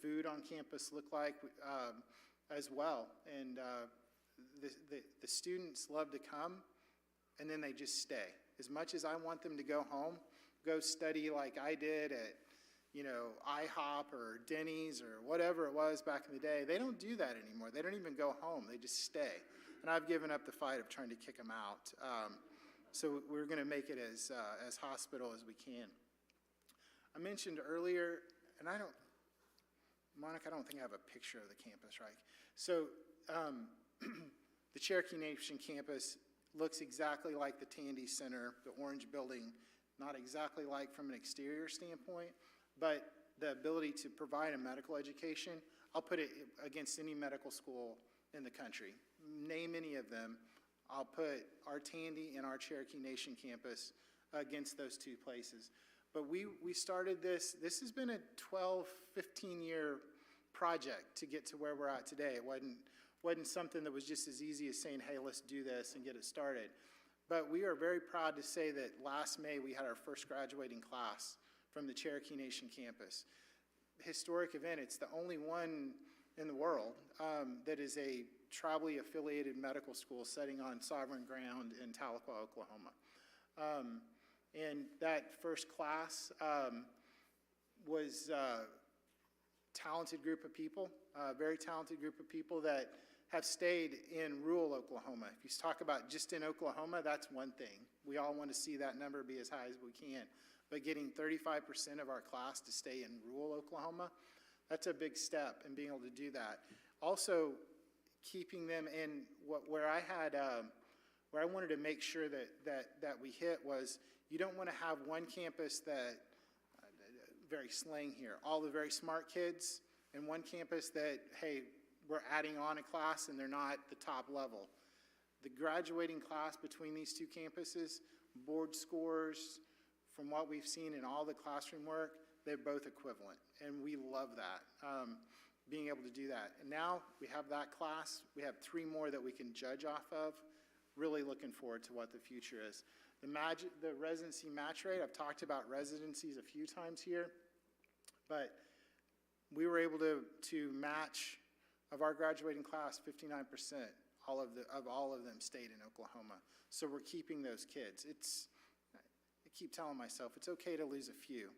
G: food on campus look like as well. And the students love to come, and then they just stay. As much as I want them to go home, go study like I did at, IHOP or Denny's or whatever it was back in the day, they don't do that anymore. They don't even go home. They just stay. And I've given up the fight of trying to kick them out. So we're going to make it as hospital as we can. I mentioned earlier, and Monica, I don't think I have a picture of the campus, right? So the Cherokee Nation campus looks exactly like the Tandy Center, the orange building, not exactly like from an exterior standpoint, but the ability to provide a medical education, I'll put it against any medical school in the country. Name any of them, I'll put our Tandy and our Cherokee Nation campus against those two places. But we started this has been a 12, 15-year project to get to where we're at today. It wasn't something that was just as easy as saying, hey, let's do this and get it started. But we are very proud to say that last May we had our first graduating class from the Cherokee Nation campus. Historic event. It's the only one in the world that is a tribally affiliated medical school setting on sovereign ground in Tahlequah, Oklahoma. And that first class was a talented group of people, a very talented group of people that have stayed in rural Oklahoma. If you talk about just in Oklahoma, that's one thing. We all want to see that number be as high as we can. But getting 35% of our class to stay in rural Oklahoma, that's a big step in being able to do that. Also, keeping them in where I wanted to make sure that we hit was, you don't want to have one campus that, very slang here, all the very smart kids, and one campus that, hey, we're adding on a class and they're not the top level. The graduating class between these two campuses, board scores, from what we've seen in all the classroom work, they're both equivalent, and we love that, being able to do that. And now we have that class. We have 3 more that we can judge off of. Really looking forward to what the future is. The residency match rate, I've talked about residencies a few times here, but we were able to match, of our graduating class, 59%, all of them stayed in Oklahoma. So we're keeping those kids. I keep telling myself, it's okay to lose a few,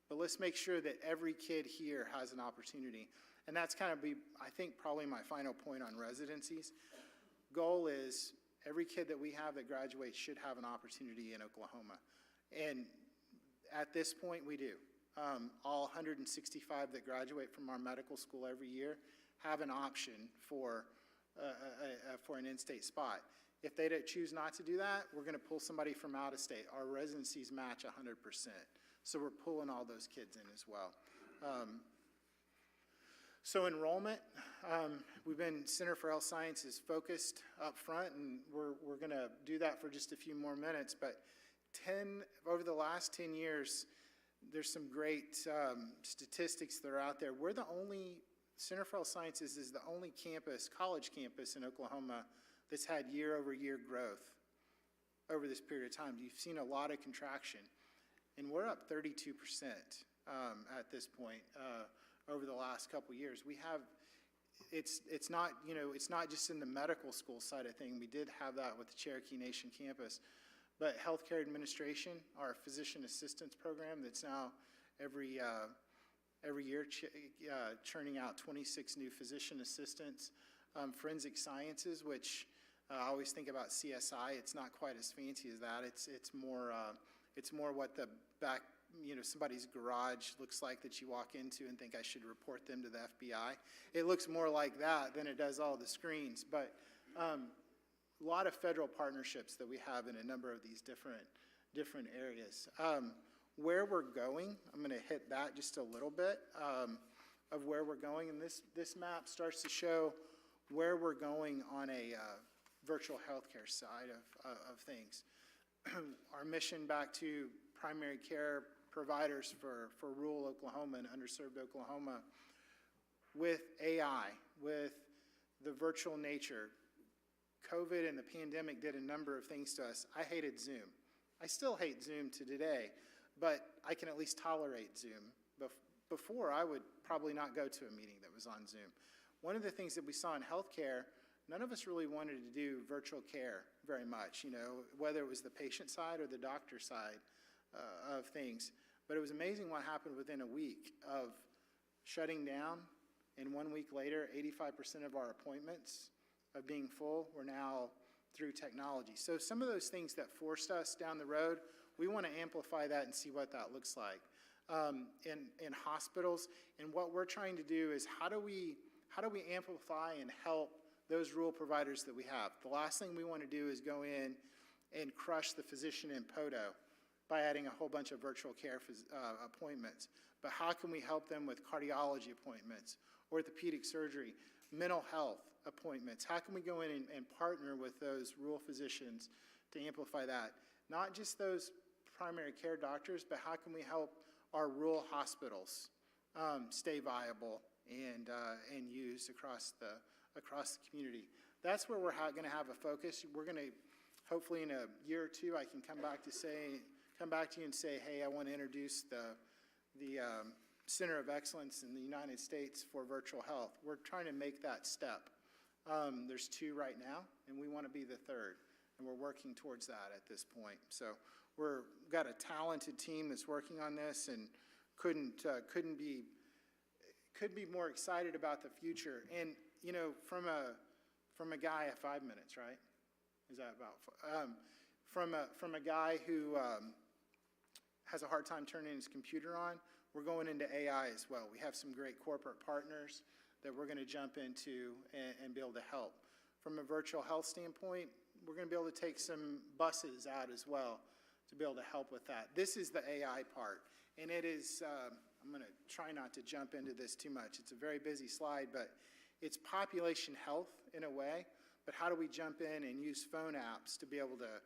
G: but let's make sure that every kid here has an opportunity. And that's kind of I think, probably my final point on residencies. Goal is, every kid that we have that graduates should have an opportunity in Oklahoma. And at this point, we do. All 165 that graduate from our medical school every year have an option for an in-state spot. If they choose not to do that, we're going to pull somebody from out of state. Our residencies match 100%. So we're pulling all those kids in as well. So enrollment, we've been Center for Health Sciences focused up front, and we're going to do that for just a few more minutes. But over the last 10 years, there's some great statistics that are out there. We're the only, Center for Health Sciences is the only campus, college campus in Oklahoma that's had year-over-year growth over this period of time. You've seen a lot of contraction, and we're up 32% at this point over the last couple years. We have, it's not, you know, it's not just in the medical school side of thing. We did have that with the Cherokee Nation campus, but healthcare administration, our physician assistance program that's now every year churning out 26 new physician assistants. Forensic sciences, which I always think about CSI. It's not quite as fancy as that. It's more what the back, you know, somebody's garage looks like that you walk into and think I should report them to the FBI. It looks more like that than it does all the screens. But a lot of federal partnerships that we have in a number of these different areas. Where we're going, I'm going to hit that just a little bit of where we're going, and this map starts to show where we're going on a virtual healthcare side of things. Our mission back to primary care providers for rural Oklahoma and underserved Oklahoma, with AI, with the virtual nature. COVID and the pandemic did a number of things to us. I hated Zoom. I still hate Zoom to today, but I can at least tolerate Zoom. Before, I would probably not go to a meeting that was on Zoom. One of the things that we saw in healthcare, none of us really wanted to do virtual care very much, you know, whether it was the patient side or the doctor side of things. But it was amazing what happened within a week of shutting down, and 1 week later, 85% of our appointments of being full were now through technology. So some of those things that forced us down the road, we want to amplify that and see what that looks like. In hospitals, and what we're trying to do is how do we amplify and help those rural providers that we have? The last thing we want to do is go in and crush the physician in Poto by adding a whole bunch of virtual care appointments. But how can we help them with cardiology appointments, orthopedic surgery, mental health appointments? How can we go in and partner with those rural physicians to amplify that? Not just those primary care doctors, but how can we help our rural hospitals stay viable and used across the community? That's where we're going to have a focus. We're going to, hopefully in a year or two, I can come back to you and say, hey, I want to introduce the Center of Excellence in the United States for virtual health. We're trying to make that step. There's 2 right now, and we want to be the 3rd, and we're working towards that at this point. So we've got a talented team that's working on this, and couldn't be more excited about the future. And you know, from a guy, 5 minutes, right? Is that about from a guy who has a hard time turning his computer on? We're going into AI as well. We have some great corporate partners that we're going to jump into and be able to help. From a virtual health standpoint, we're going to be able to take some buses out as well to be able to help with that. This is the AI part, and it is, I'm going to try not to jump into this too much. It's a very busy slide, but it's population health in a way, but how do we jump in and use phone apps to be able to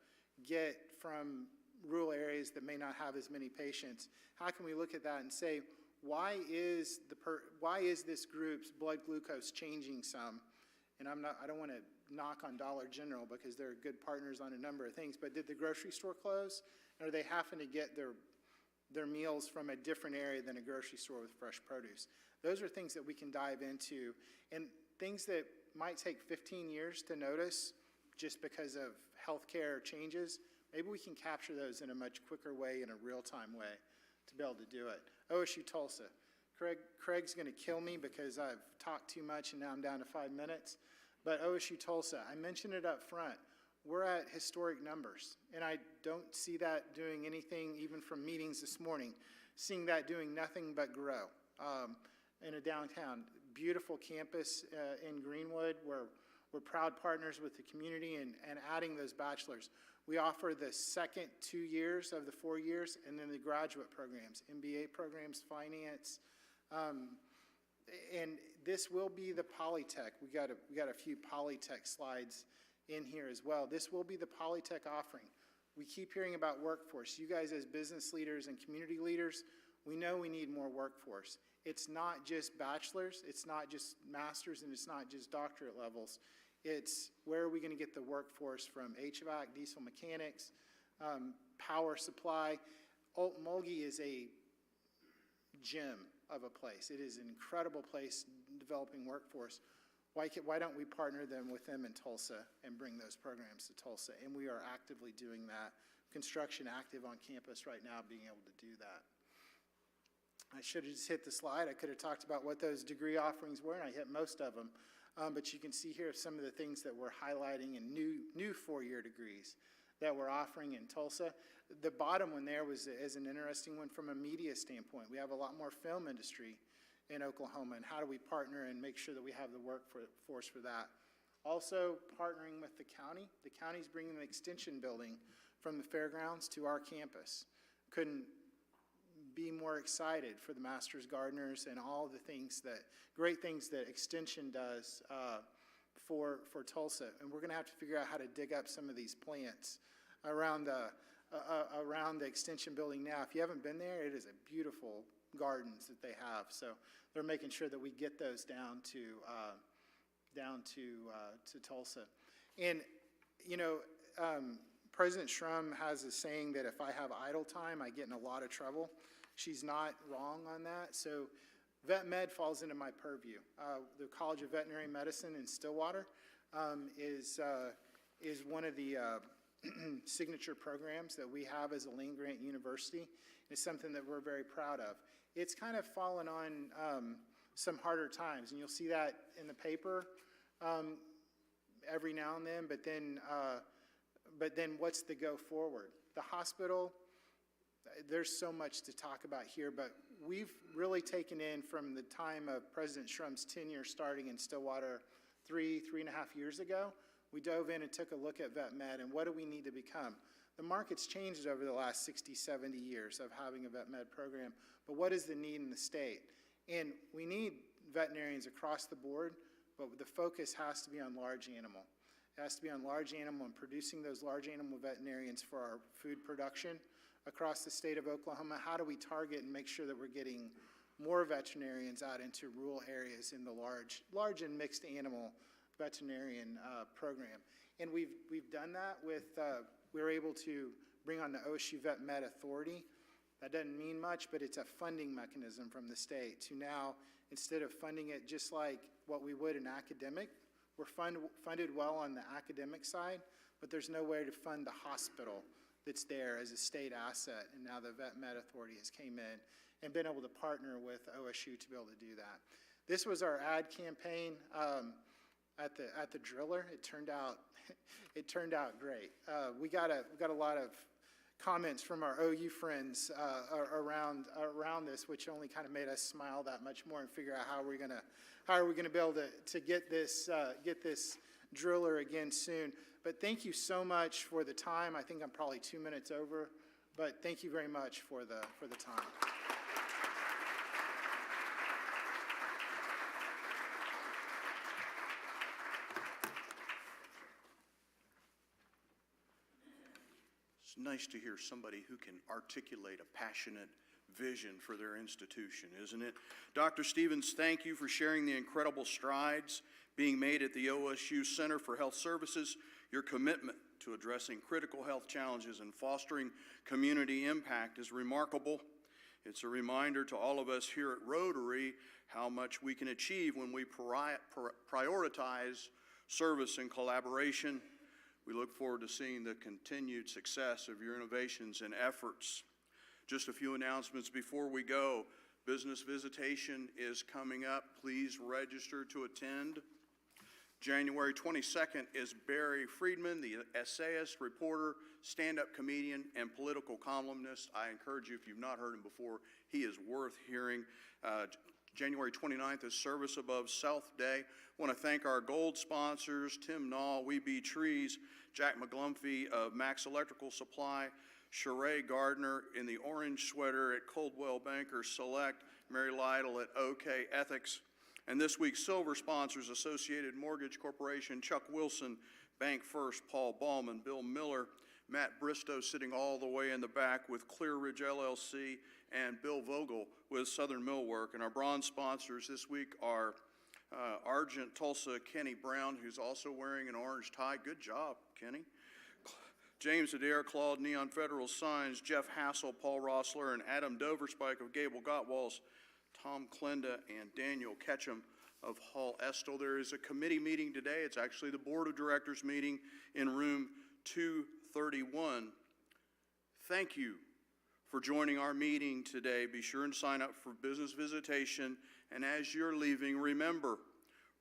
G: get from rural areas that may not have as many patients? How can we look at that and say, why is this group's blood glucose changing some? And I don't want to knock on Dollar General because they're good partners on a number of things, but did the grocery store close? Or are they having to get their meals from a different area than a grocery store with fresh produce? Those are things that we can dive into, and things that might take 15 years to notice just because of healthcare changes. Maybe we can capture those in a much quicker way, in a real-time way, to be able to do it. OSU Tulsa. Craig's going to kill me because I've talked too much and now I'm down to 5 minutes. But OSU Tulsa, I mentioned it up front. We're at historic numbers, and I don't see that doing anything, even from meetings this morning, seeing that doing nothing but grow in a downtown. beautiful campus in Greenwood. We're proud partners with the community and adding those bachelors. We offer the second 2 years of the 4 years, and then the graduate programs, MBA programs, finance. And this will be the Polytech. We got a few Polytech slides in here as well. This will be the Polytech offering. We keep hearing about workforce. You guys as business leaders and community leaders, we know we need more workforce. It's not just bachelors, it's not just masters, and it's not just doctorate levels. It's where are we going to get the workforce from HVAC, diesel mechanics, power supply. Mulgi is a gem of a place. It is an incredible place developing workforce. Why don't we partner with them in Tulsa and bring those programs to Tulsa? And we are actively doing that. Construction active on campus right now, being able to do that. I should have just hit the slide. I could have talked about what those degree offerings were, and I hit most of them. But you can see here some of the things that we're highlighting in new 4-year degrees that we're offering in Tulsa. The bottom one there is an interesting one from a media standpoint. We have a lot more film industry in Oklahoma, and how do we partner and make sure that we have the workforce for that? Also partnering with the county. The county's bringing the extension building from the fairgrounds to our campus. Couldn't be more excited for the Masters Gardeners and all the great things that extension does for Tulsa. And we're gonna have to figure out how to dig up some of these plants around the extension building now. If you haven't been there, it is a beautiful gardens that they have. So they're making sure that we get those down to Tulsa. And President Shrum has a saying that if I have idle time, I get in a lot of trouble. She's not wrong on that. So Vet Med falls into my purview. The College of Veterinary Medicine in Stillwater is one of the signature programs that we have as a Lane Grant University. It's something that we're very proud of. It's kind of fallen on some harder times, and you'll see that in the paper every now and then, but then what's the go forward? The hospital, there's so much to talk about here, but we've really taken in from the time of President Shrum's tenure starting in Stillwater 3.5 years ago. We dove in and took a look at vet med and what do we need to become. The market's changed over the last 60, 70 years of having a vet med program, but what is the need in the state? And we need veterinarians across the board, but the focus has to be on large animal. It has to be on large animal and producing those large animal veterinarians for our food production across the state of Oklahoma. How do we target and make sure that we're getting more veterinarians out into rural areas in the large and mixed animal veterinarian program? And we've done that with, we're able to bring on the OSU Vet Med Authority. That doesn't mean much, but it's a funding mechanism from the state to now, instead of funding it just like what we would in academic, we're funded well on the academic side, but there's no way to fund the hospital that's there as a state asset. And now the Vet Med Authority has came in and been able to partner with OSU to be able to do that. This was our ad campaign at the driller. It turned out great. We got a lot of comments from our OU friends around this, which only kind of made us smile that much more and figure out how are we gonna be able to get this driller again soon. But thank you so much for the time. I think I'm probably 2 minutes over, but thank you very much for the time.
A: It's nice to hear somebody who can articulate a passionate vision for their institution, isn't it? Dr. Stevens, thank you for sharing the incredible strides being made at the OSU Center for Health Services. Your commitment to addressing critical health challenges and fostering community impact is remarkable. It's a reminder to all of us here at Rotary how much we can achieve when we prioritize service and collaboration. We look forward to seeing the continued success of your innovations and efforts. Just a few announcements before we go. Business visitation is coming up. Please register to attend. January 22nd is Barry Friedman, the essayist, reporter, stand-up comedian, and political columnist. I encourage you, if you've not heard him before, he is worth hearing. January 29th is Service Above Self Day. I want to thank our gold sponsors, Tim Nall, We Be Trees, Jack McGlumphy of Max Electrical Supply, Sheree Gardner in the orange sweater at Coldwell Banker Select, Mary Lytle at OK Ethics, and this week's silver sponsors, Associated Mortgage Corporation, Chuck Wilson, Bank First, Paul Ballman, Bill Miller, Matt Bristow sitting all the way in the back with Clear Ridge LLC, and Bill Vogel with Southern Millwork. And our bronze sponsors this week are Argent Tulsa Kenny Brown, who's also wearing an orange tie. Good job, Kenny. James Adair, Claude Neon Federal Signs, Jeff Hassel, Paul Rossler, and Adam Doverspike of Gable Gottwalls, Tom Klenda, and Daniel Ketchum of Hall Estill. There is a committee meeting today. It's actually the Board of Directors meeting in room 231. Thank you for joining our meeting today. Be sure and sign up for business visitation. And as you're leaving, remember,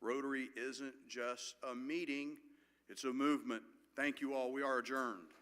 A: Rotary isn't just a meeting, it's a movement. Thank you all. We are adjourned.